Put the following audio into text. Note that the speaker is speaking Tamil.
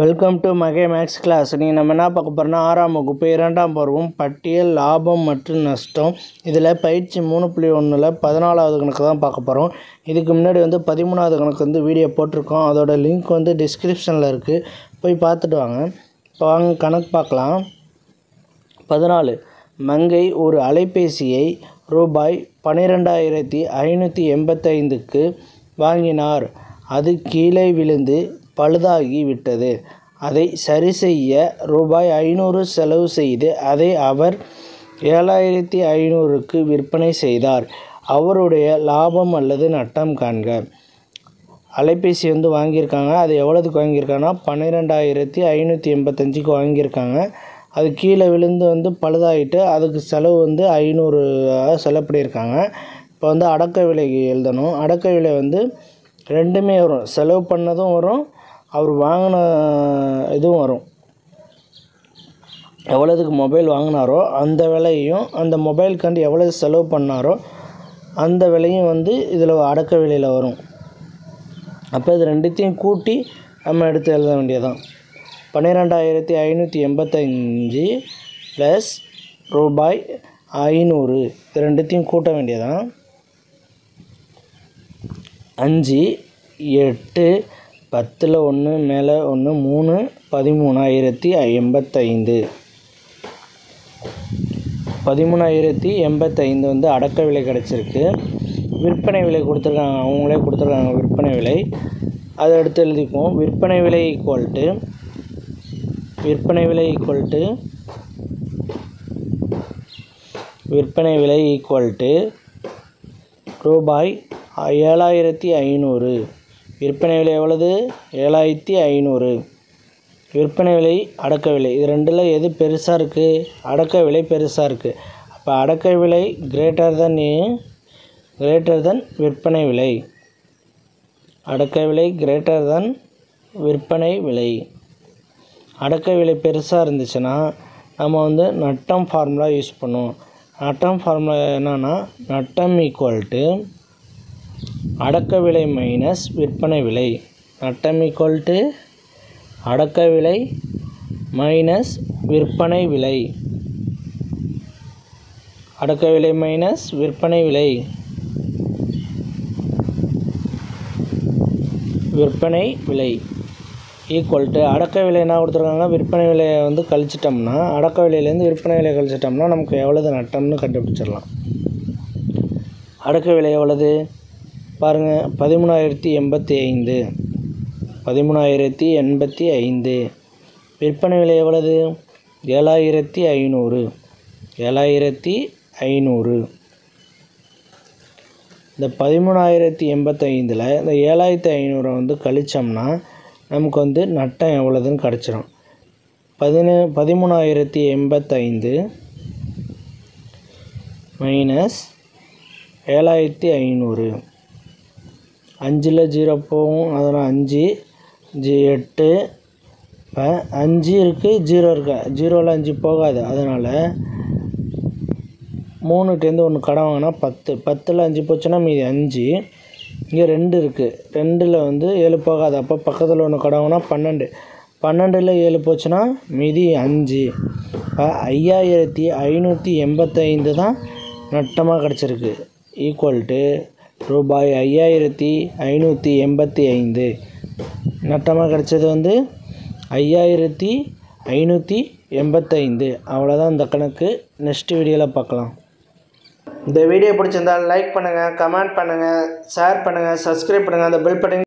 வெல்கம் டு மகே மேக்ஸ் கிளாஸ். நீங்கள் நம்ம என்ன பார்க்க போகிறோம்னா 6ஆம் வகுப்பு 2ஆம் பருவம் பட்டியல் லாபம் மற்றும் நஷ்டம். இதில் பயிற்சி 3.1ல் 14வது கணக்கு தான் பார்க்க போகிறோம். இதுக்கு முன்னாடி 13வது கணக்கு வீடியோ போட்டிருக்கோம். அதோட லிங்க் டிஸ்கிரிப்ஷனில் இருக்குது, போய் பார்த்துட்டு வாங்க. இப்போ வாங்க கணக்கு பார்க்கலாம். 14. மங்கை ஒரு அலைபேசியை ரூபாய் 12,585க்கு வாங்கினார். அது கீழே விழுந்து பழுதாகி விட்டது. அதை சரி செய்ய ரூபாய் 500 செலவு செய்து அதை அவர் 7,500க்கு விற்பனை செய்தார். அவருடைய லாபம் அல்லது நட்டம் காண்க. அலைபேசி வாங்கியிருக்காங்க. அது எவ்வளோதுக்கு வாங்கியிருக்காங்கன்னா 12,585க்கு வாங்கியிருக்காங்க. அது கீழே விழுந்து பழுதாகிட்டு அதுக்கு செலவு 500 செலவு பண்ணியிருக்காங்க. இப்போ அடக்க விலை எழுதணும். அடக்க விலை ரெண்டுமே வரும், செலவு பண்ணதும் வரும், அவர் வாங்கின இதுவும் வரும். எவ்வளோதுக்கு மொபைல் வாங்கினாரோ அந்த விலையும், அந்த மொபைலுக்காண்டி எவ்வளோ செலவு பண்ணாரோ அந்த விலையும் இதில் அடக்க விலையில் வரும். அப்போ இது ரெண்டுத்தையும் கூட்டி நம்ம எடுத்து எழுத வேண்டியதான். 12,585 ப்ளஸ் ரூபாய் 500, இது ரெண்டுத்தையும் கூட்ட வேண்டியதான். 5, 8, 10ல் 1 மேலே 1 3, 13,085. 13,085 அடக்க விலை கிடச்சிருக்கு. விற்பனை விலை கொடுத்துருக்காங்க, அவங்களே கொடுத்துருக்காங்க விற்பனை விலை. அதை எடுத்து எழுதிக்குவோம். விற்பனை விலை ஈக்குவல் டு ரூபாய் 7,500. விற்பனை விலை எவ்வளவு? 7,500. விற்பனை விலை அடக்க விலை, இது ரெண்டில் எது பெருசாக இருக்குது? அடக்க விலை பெருசாக இருக்குது. அப்போ அடக்க விலை கிரேட்டர் தென் விற்பனை விலை. அடக்க விலை கிரேட்டர் தென் விற்பனை விலை. அடக்க விலை பெருசாக இருந்துச்சுன்னா நம்ம நட்டம் ஃபார்முலா யூஸ் பண்ணுவோம். நட்டம் ஃபார்முலா என்னன்னா, நட்டம் ஈக்குவல் டு அடக்க விலை மைனஸ் விற்பனை விலை. நட்டம் ஈக்குவல் டு அடக்க விலை மைனஸ் விற்பனை விலை. அடக்க விலை மைனஸ் விற்பனை விலை. விற்பனை விலை ஈக்குவல் டு அடக்க விலை என்ன கொடுத்துருக்காங்க? விற்பனை விலையை கழிச்சிட்டோம்னா, அடக்க விலையிலேருந்து விற்பனை விலையை கழிச்சிட்டோம்னா நமக்கு எவ்வளவு நட்டம்னு கண்டுபிடிச்சிடலாம். அடக்க விலை எவ்வளவு பாருங்கள், 13,085. 13,085. விற்பனை விலை எவ்வளவு? 7,500. 7,500. இந்த 13,085ல் இந்த 7,500 கழிச்சோம்னா நமக்கு நட்டம் எவ்வளோதுன்னு கிடச்சிரும். 13,085 மைனஸ் 7,500. 5ல் 0 போகும், அதனால் 5, 8. இப்போ 5 இருக்குது, 0 இருக்குது. 0ல் 5 போகாது, அதனால் 3ட்டேருந்து 1 கடன் வாங்கினா 10. 10ல் 5 போச்சுன்னா மீதி 5. இங்கே 2 இருக்குது, 2ல் 7 போகாது. அப்போ பக்கத்தில் 1 கடன் வாங்கினா 12. 12ல் 7 போச்சுன்னா மீதி 5. இப்போ 5,585 தான் நட்டமாக கிடச்சிருக்கு. ஈக்குவல் டு ரூபாய் 5,585. நட்டமாக கிடச்சது 5,585. அவ்வளோதான் இந்த கணக்கு. நெக்ஸ்ட் வீடியோவில் பார்க்கலாம். இந்த வீடியோ பிடிச்சிருந்தால் லைக் பண்ணுங்கள், கமெண்ட் பண்ணுங்கள், ஷேர் பண்ணுங்கள், சப்ஸ்கிரைப் பண்ணுங்கள். அந்த பெல் பட்டன்